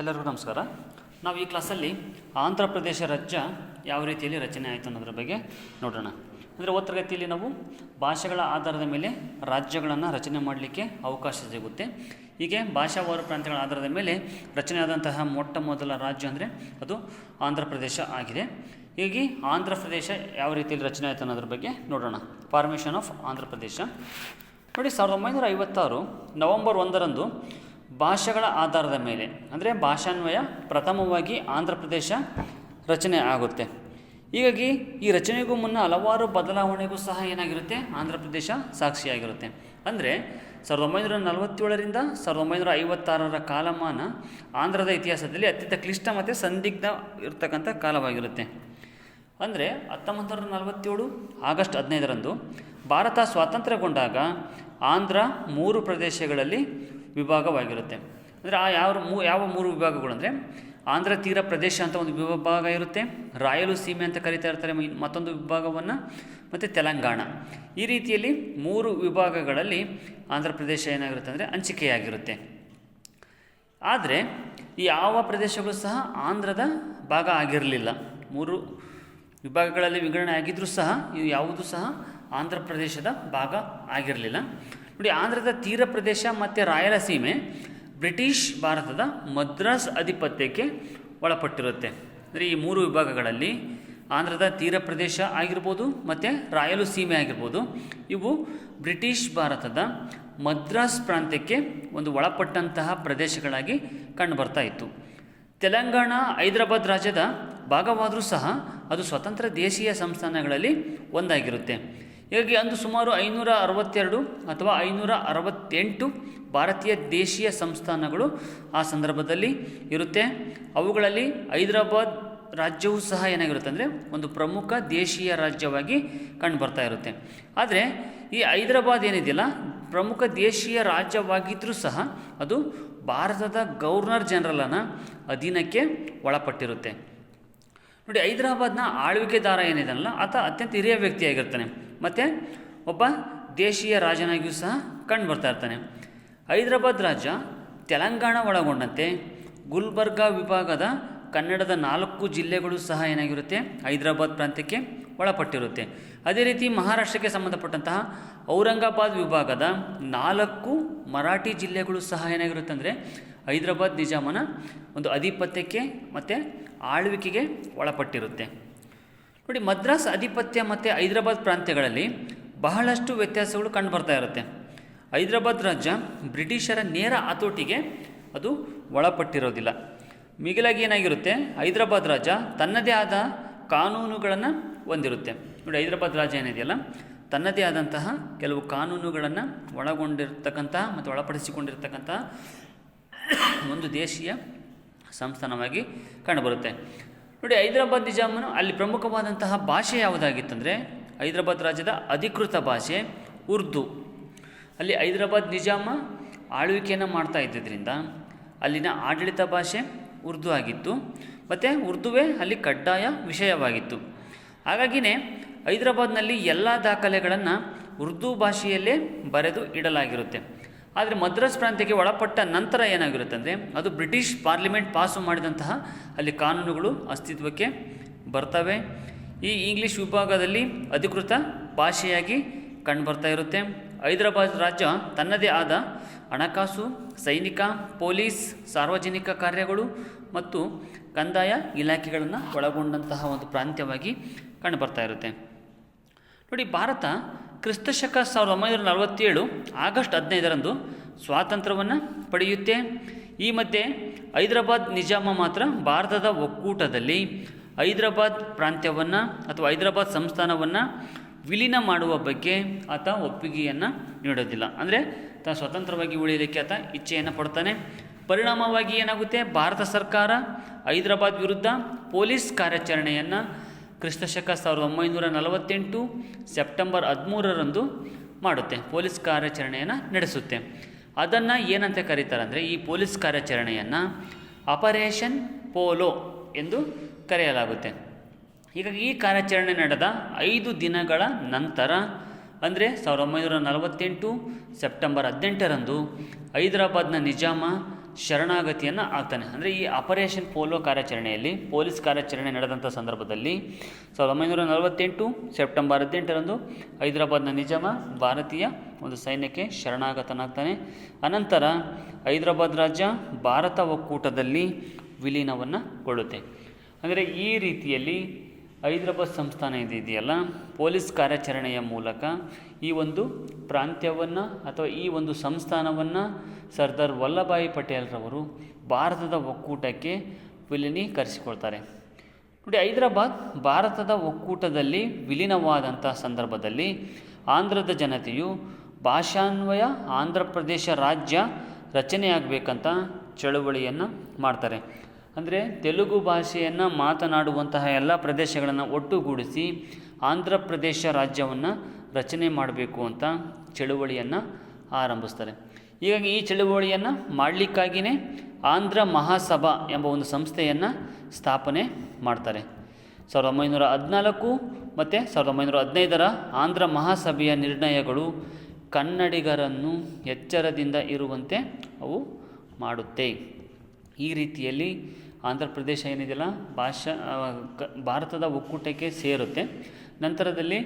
ಎಲ್ಲರಿಗೂ ನಮಸ್ಕಾರ. ನಾವು ಈ ಕ್ಲಾಸಲ್ಲಿ ಆಂಧ್ರ ಪ್ರದೇಶ ರಾಜ್ಯ ಯಾವ ರೀತಿಯಲ್ಲಿ ರಚನೆ ಆಯಿತು ಅನ್ನೋದ್ರ ಬಗ್ಗೆ ನೋಡೋಣ. ಅಂದರೆ ಓದ್ ತರಗತಿಯಲ್ಲಿ ನಾವು ಭಾಷೆಗಳ ಆಧಾರದ ಮೇಲೆ ರಾಜ್ಯಗಳನ್ನು ರಚನೆ ಮಾಡಲಿಕ್ಕೆ ಅವಕಾಶ ಸಿಗುತ್ತೆ. ಹೀಗೆ ಭಾಷಾವಾರು ಪ್ರಾಂತ್ಯಗಳ ಆಧಾರದ ಮೇಲೆ ರಚನೆಯಾದಂತಹ ಮೊಟ್ಟ ಮೊದಲ ರಾಜ್ಯ ಅಂದರೆ ಅದು ಆಂಧ್ರ ಪ್ರದೇಶ ಆಗಿದೆ. ಹೀಗೆ ಆಂಧ್ರ ಪ್ರದೇಶ ಯಾವ ರೀತಿಯಲ್ಲಿ ರಚನೆ ಆಯಿತು ಅನ್ನೋದ್ರ ಬಗ್ಗೆ ನೋಡೋಣ. ಫಾರ್ಮೇಷನ್ ಆಫ್ ಆಂಧ್ರ ಪ್ರದೇಶ ನೋಡಿ, 1956 ನವೆಂಬರ್ 1ರಂದು ಭಾಷೆಗಳ ಆಧಾರದ ಮೇಲೆ ಅಂದರೆ ಭಾಷಾನ್ವಯ ಪ್ರಥಮವಾಗಿ ಆಂಧ್ರ ಪ್ರದೇಶ ರಚನೆ ಆಗುತ್ತೆ. ಹೀಗಾಗಿ ಈ ರಚನೆಗೂ ಮುನ್ನ ಹಲವಾರು ಬದಲಾವಣೆಗೂ ಸಹ ಏನಾಗಿರುತ್ತೆ, ಆಂಧ್ರ ಪ್ರದೇಶ ಸಾಕ್ಷಿಯಾಗಿರುತ್ತೆ. ಅಂದರೆ 1947ರಿಂದ 1956 ಕಾಲಮಾನ ಆಂಧ್ರದ ಇತಿಹಾಸದಲ್ಲಿ ಅತ್ಯಂತ ಕ್ಲಿಷ್ಟ ಮತ್ತು ಸಂದಿಗ್ಧ ಇರತಕ್ಕಂಥ ಕಾಲವಾಗಿರುತ್ತೆ. ಅಂದರೆ 1947 ಆಗಸ್ಟ್ 15ರಂದು ಭಾರತ ಸ್ವಾತಂತ್ರ್ಯಗೊಂಡಾಗ ಆಂಧ್ರ 3 ಪ್ರದೇಶಗಳಲ್ಲಿ ವಿಭಾಗವಾಗಿರುತ್ತೆ. ಅಂದರೆ ಯಾವ 3 ವಿಭಾಗಗಳು ಅಂದರೆ ಆಂಧ್ರ ತೀರ ಪ್ರದೇಶ ಅಂತ ಒಂದು ವಿಭಾಗ ಇರುತ್ತೆ, ರಾಯಲು ಸೀಮೆ ಅಂತ ಕರೀತಾ ಇರ್ತಾರೆ ಮತ್ತೊಂದು ವಿಭಾಗವನ್ನು, ಮತ್ತು ತೆಲಂಗಾಣ. ಈ ರೀತಿಯಲ್ಲಿ 3 ವಿಭಾಗಗಳಲ್ಲಿ ಆಂಧ್ರ ಪ್ರದೇಶ ಏನಾಗಿರುತ್ತೆ ಅಂದರೆ ಹಂಚಿಕೆಯಾಗಿರುತ್ತೆ. ಆದರೆ ಈ ಯಾವ ಪ್ರದೇಶಗಳು ಸಹ ಆಂಧ್ರದ ಭಾಗ ಆಗಿರಲಿಲ್ಲ. 3 ವಿಭಾಗಗಳಲ್ಲಿ ವಿಂಗಡಣೆ ಆಗಿದ್ದರೂ ಸಹ ಇದು ಯಾವುದೂ ಸಹ ಆಂಧ್ರ ಪ್ರದೇಶದ ಭಾಗ ಆಗಿರಲಿಲ್ಲ. ನೋಡಿ, ಆಂಧ್ರದ ತೀರ ಪ್ರದೇಶ ಮತ್ತು ರಾಯಲಸೀಮೆ ಬ್ರಿಟಿಷ್ ಭಾರತದ ಮದ್ರಾಸ್ ಅಧಿಪತ್ಯಕ್ಕೆ ಒಳಪಟ್ಟಿರುತ್ತೆ. ಅಂದರೆ ಈ 3 ವಿಭಾಗಗಳಲ್ಲಿ ಆಂಧ್ರದ ತೀರ ಪ್ರದೇಶ ಆಗಿರ್ಬೋದು ಮತ್ತು ರಾಯಲು ಸೀಮೆ ಆಗಿರ್ಬೋದು, ಇವು ಬ್ರಿಟಿಷ್ ಭಾರತದ ಮದ್ರಾಸ್ ಪ್ರಾಂತ್ಯಕ್ಕೆ ಒಂದು ಒಳಪಟ್ಟಂತಹ ಪ್ರದೇಶಗಳಾಗಿ ಕಂಡುಬರ್ತಾ ಇತ್ತು. ತೆಲಂಗಾಣ ಹೈದರಾಬಾದ್ ರಾಜ್ಯದ ಭಾಗವಾದರೂ ಸಹ ಅದು ಸ್ವತಂತ್ರ ದೇಶೀಯ ಸಂಸ್ಥಾನಗಳಲ್ಲಿ ಒಂದಾಗಿರುತ್ತೆ. ಹೀಗಾಗಿ ಅಂದು ಸುಮಾರು 562 ಅಥವಾ 568 ಭಾರತೀಯ ದೇಶೀಯ ಸಂಸ್ಥಾನಗಳು ಆ ಸಂದರ್ಭದಲ್ಲಿ ಇರುತ್ತೆ. ಅವುಗಳಲ್ಲಿ ಹೈದರಾಬಾದ್ ರಾಜ್ಯವೂ ಸಹ ಏನಾಗಿರುತ್ತೆ ಅಂದರೆ ಒಂದು ಪ್ರಮುಖ ದೇಶೀಯ ರಾಜ್ಯವಾಗಿ ಕಂಡುಬರ್ತಾ ಇರುತ್ತೆ. ಆದರೆ ಈ ಹೈದರಾಬಾದ್ ಏನಿದೆಯಲ್ಲ, ಪ್ರಮುಖ ದೇಶೀಯ ರಾಜ್ಯವಾಗಿದ್ದರೂ ಸಹ ಅದು ಭಾರತದ ಗವರ್ನರ್ ಜನರಲನ ಅಧೀನಕ್ಕೆ ಒಳಪಟ್ಟಿರುತ್ತೆ. ನೋಡಿ, ಹೈದರಾಬಾದ್ನ ಆಳ್ವಿಕೆದಾರ ಏನಿದೆಯಲ್ಲ, ಆತ ಅತ್ಯಂತ ಹಿರಿಯ ವ್ಯಕ್ತಿಯಾಗಿರ್ತಾನೆ ಮತ್ತು ಒಬ್ಬ ದೇಶೀಯ ರಾಜನಾಗಿಯೂ ಸಹ ಕಂಡುಬರ್ತಾ ಇರ್ತಾನೆ. ಹೈದರಾಬಾದ್ ರಾಜ್ಯ ತೆಲಂಗಾಣ ಒಳಗೊಂಡಂತೆ ಗುಲ್ಬರ್ಗಾ ವಿಭಾಗದ ಕನ್ನಡದ 4 ಜಿಲ್ಲೆಗಳು ಸಹ ಏನಾಗಿರುತ್ತೆ, ಹೈದರಾಬಾದ್ ಪ್ರಾಂತ್ಯಕ್ಕೆ ಒಳಪಟ್ಟಿರುತ್ತೆ. ಅದೇ ರೀತಿ ಮಹಾರಾಷ್ಟ್ರಕ್ಕೆ ಸಂಬಂಧಪಟ್ಟಂತಹ ಔರಂಗಾಬಾದ್ ವಿಭಾಗದ 4 ಮರಾಠಿ ಜಿಲ್ಲೆಗಳು ಸಹ ಏನಾಗಿರುತ್ತೆ ಅಂದರೆ ಹೈದರಾಬಾದ್ ನಿಜಾಮನ ಒಂದು ಅಧಿಪತ್ಯಕ್ಕೆ ಮತ್ತು ಆಳ್ವಿಕೆಗೆ ಒಳಪಟ್ಟಿರುತ್ತೆ. ನೋಡಿ, ಮದ್ರಾಸ್ ಅಧಿಪತ್ಯ ಮತ್ತು ಹೈದರಾಬಾದ್ ಪ್ರಾಂತ್ಯಗಳಲ್ಲಿ ಬಹಳಷ್ಟು ವ್ಯತ್ಯಾಸಗಳು ಕಂಡುಬರ್ತಾ ಇರುತ್ತೆ. ಹೈದರಾಬಾದ್ ರಾಜ್ಯ ಬ್ರಿಟಿಷರ ನೇರ ಹತೋಟಿಗೆ ಅದು ಒಳಪಟ್ಟಿರೋದಿಲ್ಲ. ಮಿಗಿಲಾಗಿ ಏನಾಗಿರುತ್ತೆ, ಹೈದರಾಬಾದ್ ರಾಜ್ಯ ತನ್ನದೇ ಆದ ಕಾನೂನುಗಳನ್ನು ಹೊಂದಿರುತ್ತೆ. ನೋಡಿ, ಹೈದರಾಬಾದ್ ರಾಜ್ಯ ಏನಿದೆಯಲ್ಲ, ತನ್ನದೇ ಆದಂತಹ ಕೆಲವು ಕಾನೂನುಗಳನ್ನು ಒಳಗೊಂಡಿರ್ತಕ್ಕಂತಹ ಮತ್ತು ಒಳಪಡಿಸಿಕೊಂಡಿರ್ತಕ್ಕಂತಹ ಒಂದು ದೇಶೀಯ ಸಂಸ್ಥಾನವಾಗಿ ಕಂಡುಬರುತ್ತೆ. ನೋಡಿ, ಹೈದರಾಬಾದ್ ನಿಜಾಮನು ಅಲ್ಲಿ ಪ್ರಮುಖವಾದಂತಹ ಭಾಷೆ ಯಾವುದಾಗಿತ್ತಂದರೆ, ಹೈದರಾಬಾದ್ ರಾಜ್ಯದ ಅಧಿಕೃತ ಭಾಷೆ ಉರ್ದು. ಅಲ್ಲಿ ಹೈದರಾಬಾದ್ ನಿಜಾಮ ಆಳ್ವಿಕೆಯನ್ನು ಮಾಡ್ತಾ ಇದ್ದಿದ್ದರಿಂದ ಅಲ್ಲಿನ ಆಡಳಿತ ಭಾಷೆ ಉರ್ದು ಆಗಿತ್ತು ಮತ್ತು ಉರ್ದುವೇ ಅಲ್ಲಿ ಕಡ್ಡಾಯ ವಿಷಯವಾಗಿತ್ತು. ಹಾಗಾಗಿಯೇ ಹೈದರಾಬಾದ್ನಲ್ಲಿ ಎಲ್ಲ ದಾಖಲೆಗಳನ್ನು ಉರ್ದು ಭಾಷೆಯಲ್ಲೇ ಬರೆದು ಇಡಲಾಗಿರುತ್ತೆ. ಆದರೆ ಮದ್ರಾಸ್ ಪ್ರಾಂತ್ಯಕ್ಕೆ ಒಳಪಟ್ಟ ನಂತರ ಏನಾಗಿರುತ್ತೆ ಅಂದರೆ ಅದು ಬ್ರಿಟಿಷ್ ಪಾರ್ಲಿಮೆಂಟ್ ಪಾಸು ಮಾಡಿದಂತಹ ಅಲ್ಲಿ ಕಾನೂನುಗಳು ಅಸ್ತಿತ್ವಕ್ಕೆ ಬರ್ತವೆ. ಈ ಇಂಗ್ಲೀಷ್ ವಿಭಾಗದಲ್ಲಿ ಅಧಿಕೃತ ಭಾಷೆಯಾಗಿ ಕಂಡುಬರ್ತಾ ಇರುತ್ತೆ. ಹೈದರಾಬಾದ್ ರಾಜ್ಯ ತನ್ನದೇ ಆದ ಹಣಕಾಸು, ಸೈನಿಕ, ಪೊಲೀಸ್, ಸಾರ್ವಜನಿಕ ಕಾರ್ಯಗಳು ಮತ್ತು ಕಂದಾಯ ಇಲಾಖೆಗಳನ್ನು ಒಳಗೊಂಡಂತಹ ಒಂದು ಪ್ರಾಂತ್ಯವಾಗಿ ಕಂಡುಬರ್ತಾ ಇರುತ್ತೆ. ನೋಡಿ, ಭಾರತ ಕ್ರಿಸ್ತಶಕ 1947 ಆಗಸ್ಟ್ 15ರಂದು ಸ್ವಾತಂತ್ರ್ಯವನ್ನು ಪಡೆಯುತ್ತೆ. ಈ ಮಧ್ಯೆ ಹೈದರಾಬಾದ್ ನಿಜಾಮ ಮಾತ್ರ ಭಾರತದ ಒಕ್ಕೂಟದಲ್ಲಿ ಹೈದರಾಬಾದ್ ಪ್ರಾಂತ್ಯವನ್ನು ಅಥವಾ ಹೈದರಾಬಾದ್ ಸಂಸ್ಥಾನವನ್ನು ವಿಲೀನ ಮಾಡುವ ಬಗ್ಗೆ ಆತ ಒಪ್ಪಿಗೆಯನ್ನು ನೀಡೋದಿಲ್ಲ. ಅಂದರೆ ತಾನು ಸ್ವತಂತ್ರವಾಗಿ ಉಳಿಯಲಿಕ್ಕೆ ಆತ ಇಚ್ಛೆಯನ್ನು ಪಡ್ತಾನೆ. ಪರಿಣಾಮವಾಗಿ ಏನಾಗುತ್ತೆ, ಭಾರತ ಸರ್ಕಾರ ಹೈದರಾಬಾದ್ ವಿರುದ್ಧ ಪೊಲೀಸ್ ಕಾರ್ಯಾಚರಣೆಯನ್ನು ಕ್ರಿಸ್ತಶಕ 1948 ಸೆಪ್ಟೆಂಬರ್ 13ರಂದು ಮಾಡುತ್ತೆ. ಪೊಲೀಸ್ ಕಾರ್ಯಾಚರಣೆಯನ್ನು ನಡೆಸುತ್ತೆ. ಅದನ್ನು ಏನಂತ ಕರೀತಾರೆ ಅಂದರೆ, ಈ ಪೊಲೀಸ್ ಕಾರ್ಯಾಚರಣೆಯನ್ನು ಆಪರೇಷನ್ ಪೋಲೋ ಎಂದು ಕರೆಯಲಾಗುತ್ತೆ. ಹೀಗಾಗಿ ಈ ಕಾರ್ಯಾಚರಣೆ ನಡೆದ 5 ದಿನಗಳ ನಂತರ ಅಂದರೆ 1948 ಸೆಪ್ಟೆಂಬರ್ 18ರಂದು ಹೈದರಾಬಾದ್ನ ನಿಜಾಮ ಶರಣಾಗತಿಯನ್ನು ಆಗ್ತಾನೆ. ಅಂದರೆ ಈ ಆಪರೇಷನ್ ಪೋಲೋ ಕಾರ್ಯಾಚರಣೆಯಲ್ಲಿ ಪೊಲೀಸ್ ಕಾರ್ಯಾಚರಣೆ ನಡೆದಂಥ ಸಂದರ್ಭದಲ್ಲಿ 1948 ಸೆಪ್ಟೆಂಬರ್ 18ರಂದು ಹೈದರಾಬಾದ್ನ ನಿಜಾಮ ಭಾರತೀಯ ಒಂದು ಸೈನ್ಯಕ್ಕೆ ಶರಣಾಗತನಾಗ್ತಾನೆ. ಅನಂತರ ಹೈದರಾಬಾದ್ ರಾಜ್ಯ ಭಾರತ ಒಕ್ಕೂಟದಲ್ಲಿ ವಿಲೀನವನ್ನು ಗೊಳ್ಳುತ್ತೆ. ಅಂದರೆ ಈ ರೀತಿಯಲ್ಲಿ ಹೈದರಾಬಾದ್ ಸಂಸ್ಥಾನ ಇದೆಯಲ್ಲ, ಪೊಲೀಸ್ ಕಾರ್ಯಾಚರಣೆಯ ಮೂಲಕ ಈ ಒಂದು ಪ್ರಾಂತ್ಯವನ್ನು ಅಥವಾ ಈ ಒಂದು ಸಂಸ್ಥಾನವನ್ನು ಸರ್ದಾರ್ ವಲ್ಲಭಾಯಿ ಪಟೇಲ್ರವರು ಭಾರತದ ಒಕ್ಕೂಟಕ್ಕೆ ವಿಲೀನೀಕರಿಸಿಕೊಳ್ತಾರೆ. ನೋಡಿ, ಹೈದರಾಬಾದ್ ಭಾರತದ ಒಕ್ಕೂಟದಲ್ಲಿ ವಿಲೀನವಾದಂಥ ಸಂದರ್ಭದಲ್ಲಿ ಆಂಧ್ರದ ಜನತೆಯು ಭಾಷಾನ್ವಯ ಆಂಧ್ರ ಪ್ರದೇಶ ರಾಜ್ಯ ರಚನೆಯಾಗಬೇಕಂತ ಚಳುವಳಿಯನ್ನು ಮಾಡ್ತಾರೆ. ಅಂದರೆ ತೆಲುಗು ಭಾಷೆಯನ್ನು ಮಾತನಾಡುವಂತಹ ಎಲ್ಲ ಪ್ರದೇಶಗಳನ್ನು ಒಟ್ಟುಗೂಡಿಸಿ ಆಂಧ್ರ ಪ್ರದೇಶ ರಾಜ್ಯವನ್ನು ರಚನೆ ಮಾಡಬೇಕು ಅಂತ ಚಳುವಳಿಯನ್ನು ಆರಂಭಿಸ್ತಾರೆ. ಹೀಗಾಗಿ ಈ ಚಳುವಳಿಯನ್ನು ಮಾಡಲಿಕ್ಕಾಗಿಯೇ ಆಂಧ್ರ ಮಹಾಸಭಾ ಎಂಬ ಒಂದು ಸಂಸ್ಥೆಯನ್ನು ಸ್ಥಾಪನೆ ಮಾಡ್ತಾರೆ. 1914 ಮತ್ತು 1915 ಆಂಧ್ರ ಮಹಾಸಭೆಯ ನಿರ್ಣಯಗಳು ಕನ್ನಡಿಗರನ್ನು ಎಚ್ಚರದಿಂದ ಇರುವಂತೆ ಅವು ಮಾಡುತ್ತೆ. ಈ ರೀತಿಯಲ್ಲಿ ಆಂಧ್ರ ಪ್ರದೇಶ ಏನಿದೆಯಲ್ಲ ಭಾರತದ ಒಕ್ಕೂಟಕ್ಕೆ ಸೇರುತ್ತೆ. ನಂತರದಲ್ಲಿ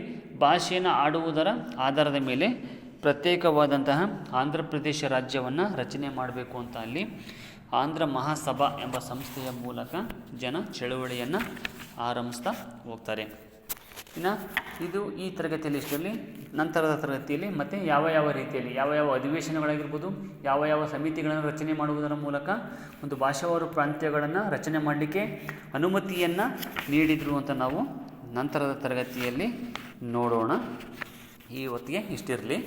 ಭಾಷೆಯನ್ನು ಆಡುವುದರ ಆಧಾರದ ಮೇಲೆ ಪ್ರತ್ಯೇಕವಾದಂತಹ ಆಂಧ್ರ ಪ್ರದೇಶ ರಾಜ್ಯವನ್ನು ರಚನೆ ಮಾಡಬೇಕು ಅಂತ ಅಲ್ಲಿ ಆಂಧ್ರ ಮಹಾಸಭಾ ಎಂಬ ಸಂಸ್ಥೆಯ ಮೂಲಕ ಜನ ಚಳುವಳಿಯನ್ನು ಆರಂಭಿಸ್ತಾ ಹೋಗ್ತಾರೆ. ಇನ್ನು ಇದು ಈ ತರಗತಿಯಲ್ಲಿ ಇಷ್ಟರಲ್ಲಿ. ನಂತರದ ತರಗತಿಯಲ್ಲಿ ಮತ್ತು ಯಾವ ರೀತಿಯಲ್ಲಿ ಯಾವ ಅಧಿವೇಶನಗಳಾಗಿರ್ಬೋದು, ಯಾವ ಸಮಿತಿಗಳನ್ನು ರಚನೆ ಮಾಡುವುದರ ಮೂಲಕ ಒಂದು ಭಾಷಾವಾರು ಪ್ರಾಂತ್ಯಗಳನ್ನು ರಚನೆ ಮಾಡಲಿಕ್ಕೆ ಅನುಮತಿಯನ್ನು ನೀಡಿದರು ಅಂತ ನಾವು ನಂತರದ ತರಗತಿಯಲ್ಲಿ ನೋಡೋಣ. ಈ ಹೊತ್ತಿಗೆ ಇಷ್ಟಿರಲಿ.